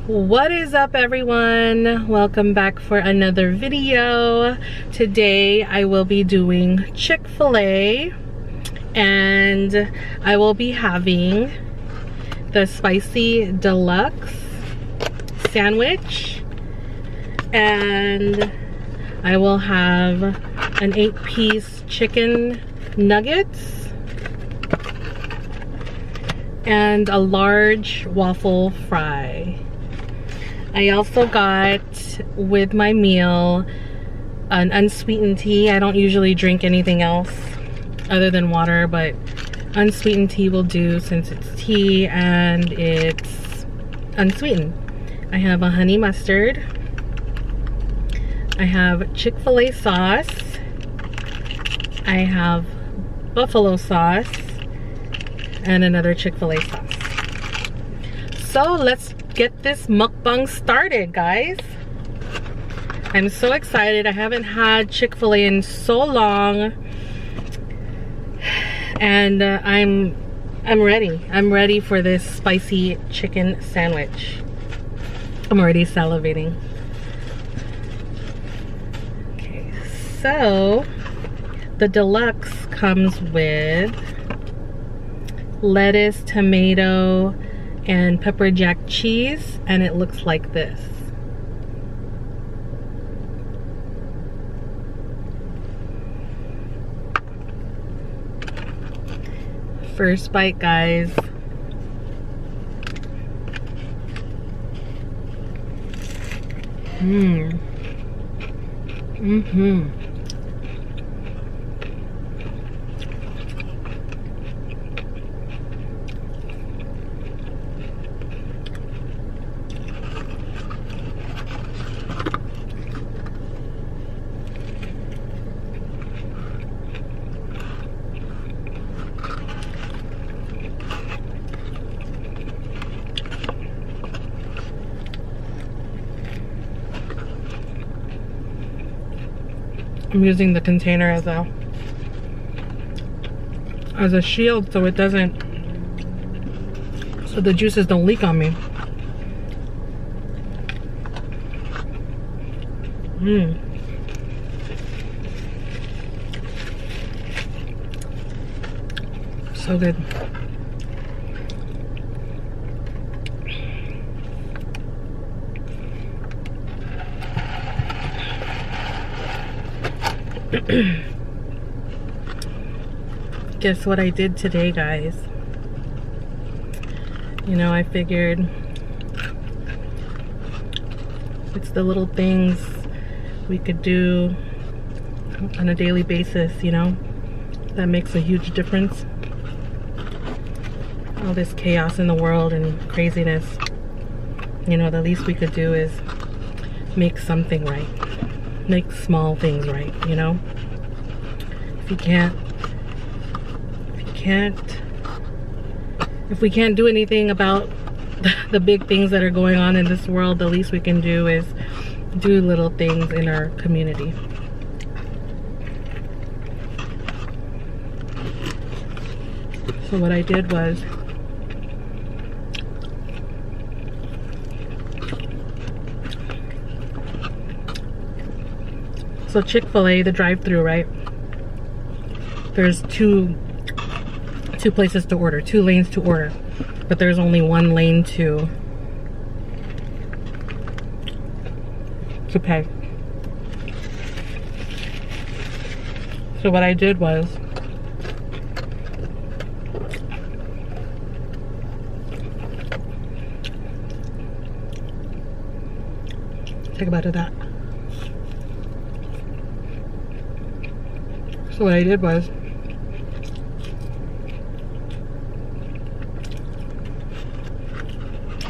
What is up, everyone? Welcome back for another video. Today I will be doing ChickFilA and I will be having the spicy deluxe sandwich, and I will have an 8-piece chicken nuggets and a large waffle fry. I also got with my meal an unsweetened tea. I don't usually drink anything else other than water, but unsweetened tea will do since it's tea and it's unsweetened. I have a honey mustard. I have ChickFilA sauce. I have buffalo sauce and another ChickFilA sauce. So let's get this mukbang started, guys. I'm so excited. I haven't had ChickFilA in so long, and I'm ready. I'm ready for this spicy chicken sandwich. I'm already salivating. Okay, so the deluxe comes with lettuce, tomato, and pepper jack cheese, and it looks like this. First bite, guys. I'm using the container as a shield so it doesn't, so the juices don't leak on me. So good. Guess what I did today, guys? You know, I figured it's the little things we could do on a daily basis, you know, that makes a huge difference. All this chaos in the world and craziness, you know, the least we could do is make something right. Make small things right, you know? If we can't do anything about the big things that are going on in this world, the least we can do is do little things in our community. So what I did was so ChickFilA, the drive-thru, right? There's two places to order, 2 lanes to order, but there's only 1 lane to pay. So what I did was take a bite of that. So what I did was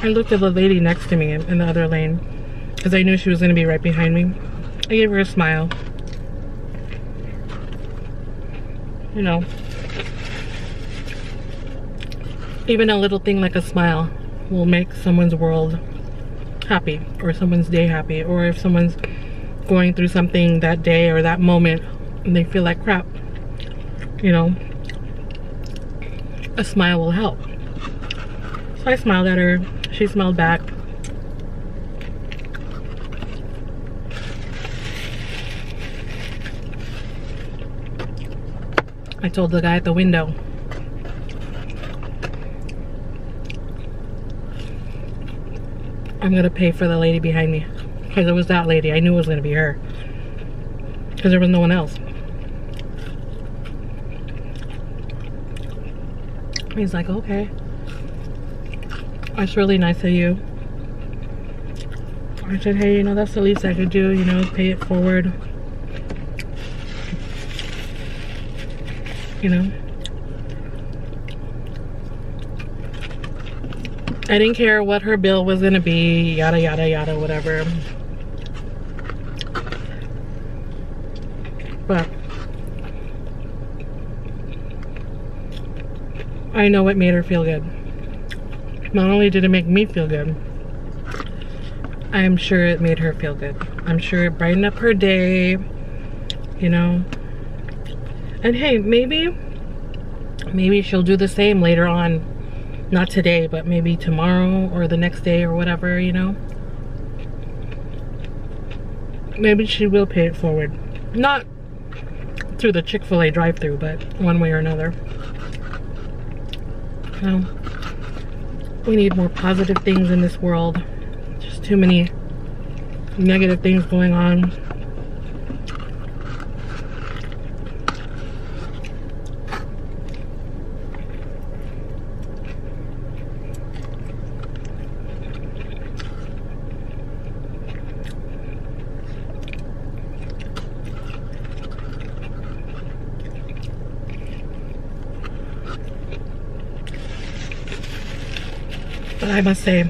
I looked at the lady next to me in the other lane because I knew she was going to be right behind me. I gave her a smile. You know, even a little thing like a smile will make someone's world happy, or someone's day happy, or if someone's going through something that day or that moment and they feel like crap, you know, a smile will help. So I smiled at her, she smiled back, I told the guy at the window, I'm gonna pay for the lady behind me. Because it was that lady. I knew it was gonna be her. Because there was no one else. He's like, okay. That's really nice of you. I said, hey, you know, that's the least I could do, you know, pay it forward. You know. I didn't care what her bill was gonna be, yada yada yada, whatever. But I know it made her feel good. Not only did it make me feel good, I'm sure it made her feel good. I'm sure it brightened up her day, you know. And hey, maybe she'll do the same later on. Not today, but maybe tomorrow or the next day or whatever, you know. Maybe she will pay it forward. Not through the ChickFilA drive-thru, but one way or another. You know, we need more positive things in this world. Just too many negative things going on. But I must say,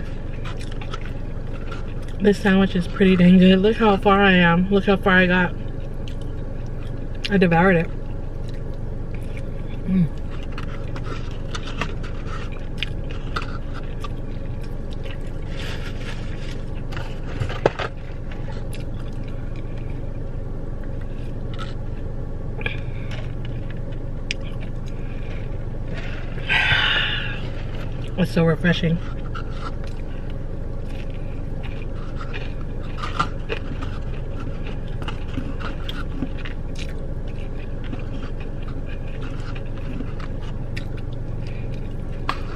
this sandwich is pretty dang good. Look how far I am. Look how far I got. I devoured it. It's so refreshing.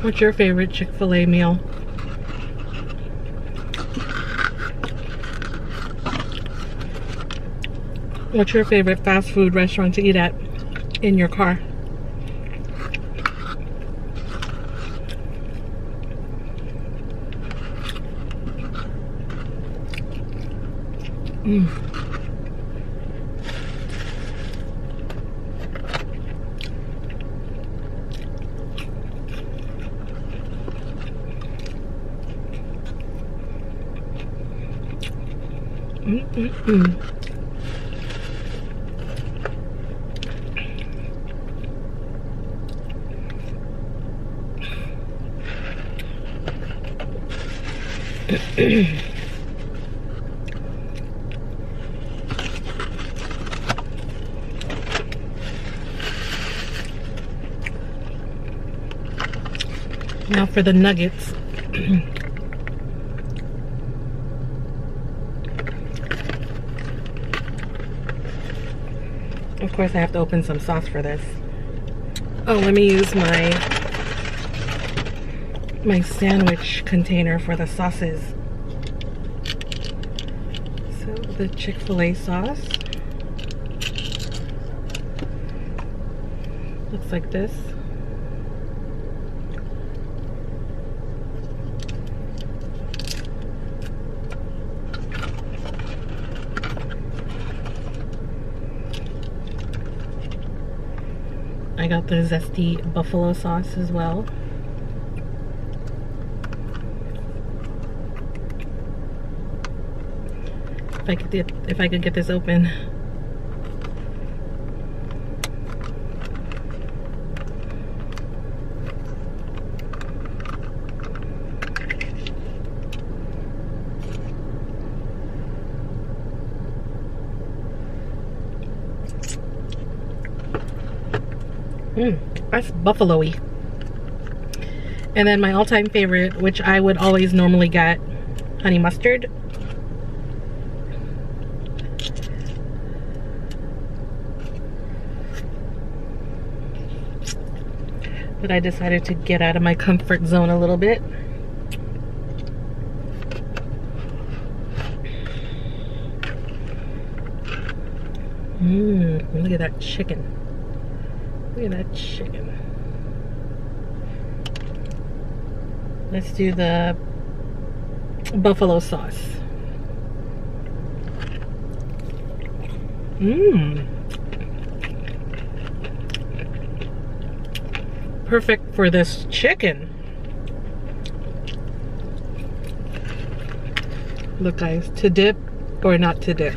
What's your favorite ChickFilA meal? What's your favorite fast food restaurant to eat at in your car? Now for the nuggets. Of course I have to open some sauce for this. Oh, let me use my sandwich container for the sauces. So the ChickFilA sauce looks like this. I got the zesty buffalo sauce as well. If I could get this open. That's buffalo-y. And then my all-time favorite, which I would always normally get, honey mustard. but I decided to get out of my comfort zone a little bit. Look at that chicken. Look at that chicken. Let's do the buffalo sauce. Perfect for this chicken. Look guys, to dip or not to dip?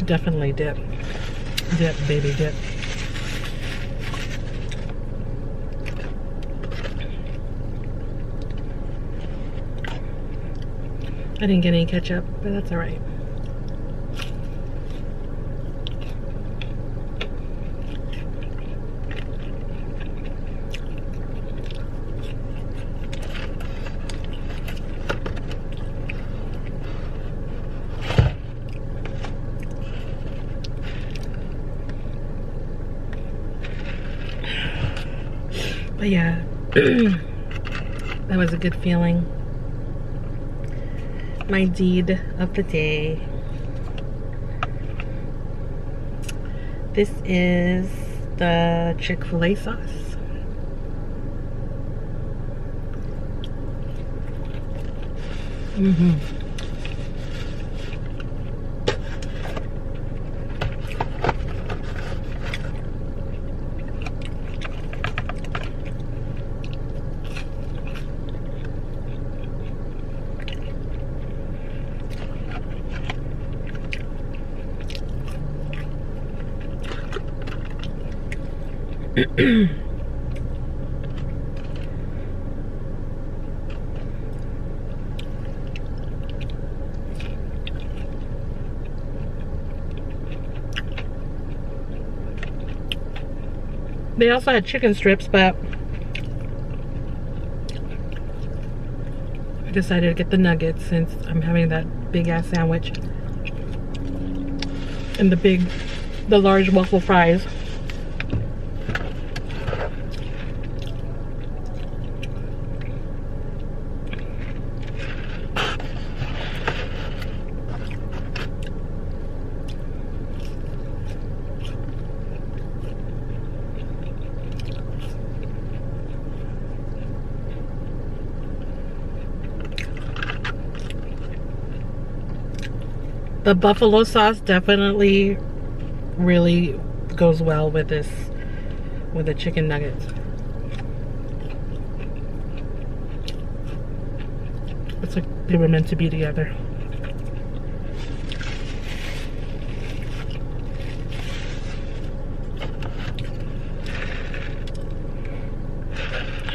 Definitely dip. Dip, baby, dip. I didn't get any ketchup, but that's all right. But yeah, that was a good feeling. My deed of the day. This is the ChickFilA sauce. They also had chicken strips, but I decided to get the nuggets since I'm having that big ass sandwich and the large waffle fries. The buffalo sauce definitely really goes well with this, with the chicken nuggets. It's like they were meant to be together.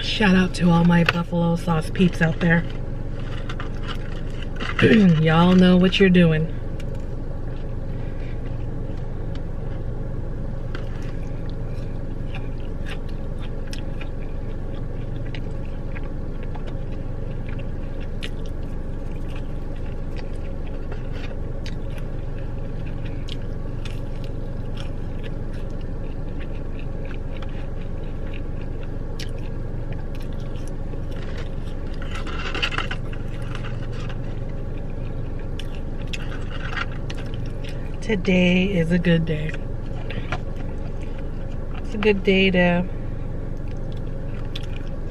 Shout out to all my buffalo sauce peeps out there. Y'all know what you're doing. Today is a good day. It's a good day to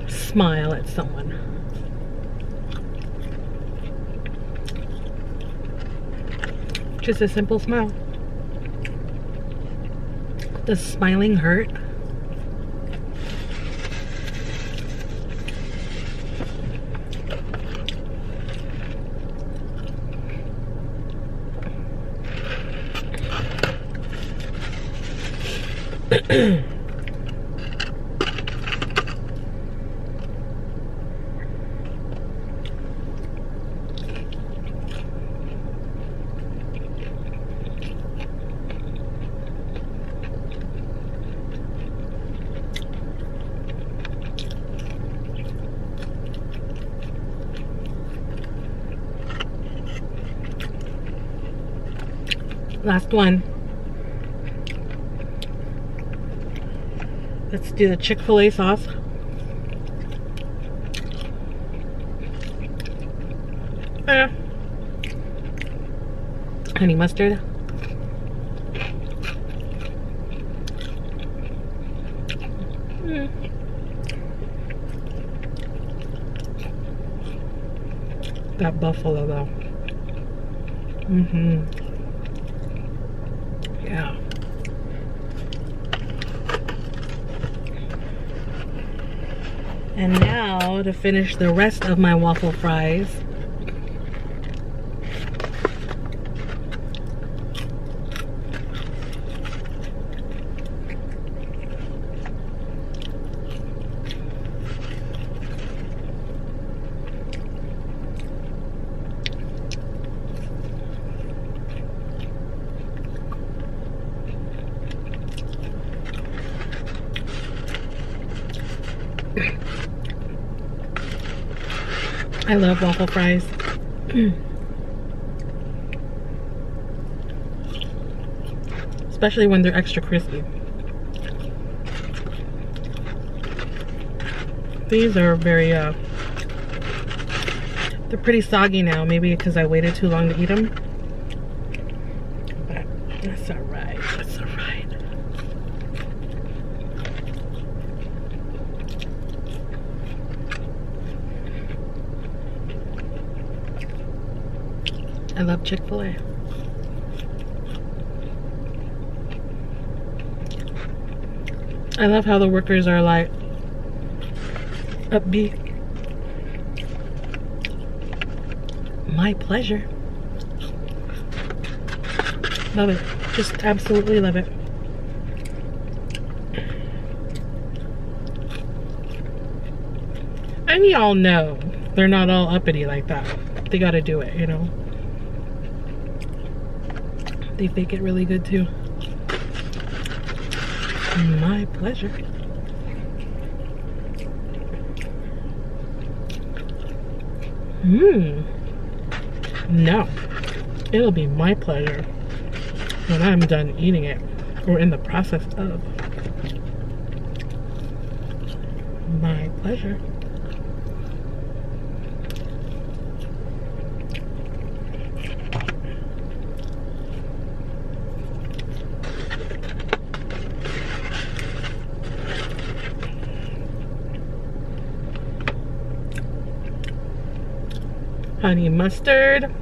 smile at someone. Just a simple smile. Does smiling hurt? Last one. Let's do the Chick-fil-A sauce. Honey mustard. That buffalo though. Yeah. And now to finish the rest of my waffle fries. I love waffle fries. Especially when they're extra crispy. These are very, they're pretty soggy now. Maybe because I waited too long to eat them. But that's alright. That's alright. I love Chick-fil-A. I love how the workers are like upbeat. My pleasure. Love it. Just absolutely love it. And y'all know they're not all uppity like that. They gotta do it, you know. They bake it really good too. My pleasure. No, it'll be my pleasure when I'm done eating it, or in the process of. My pleasure. Honey mustard.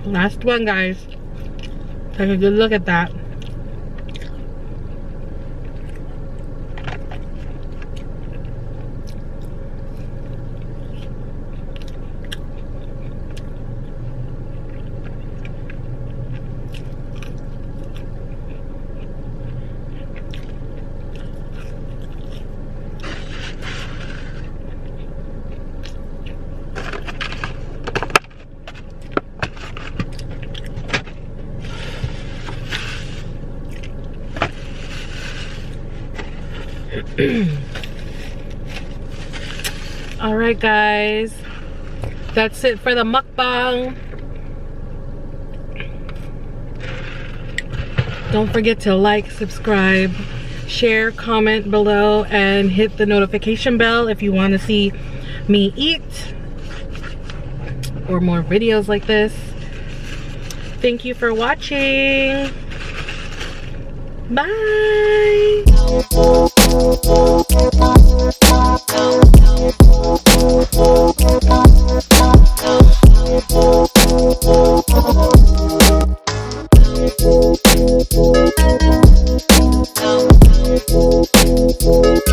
Last one, guys. Take a good look at that. Alright guys, that's it for the mukbang. Don't forget to like, subscribe, share, comment below, and hit the notification bell if you want to see me eat or more videos like this. Thank you for watching. Bye. you.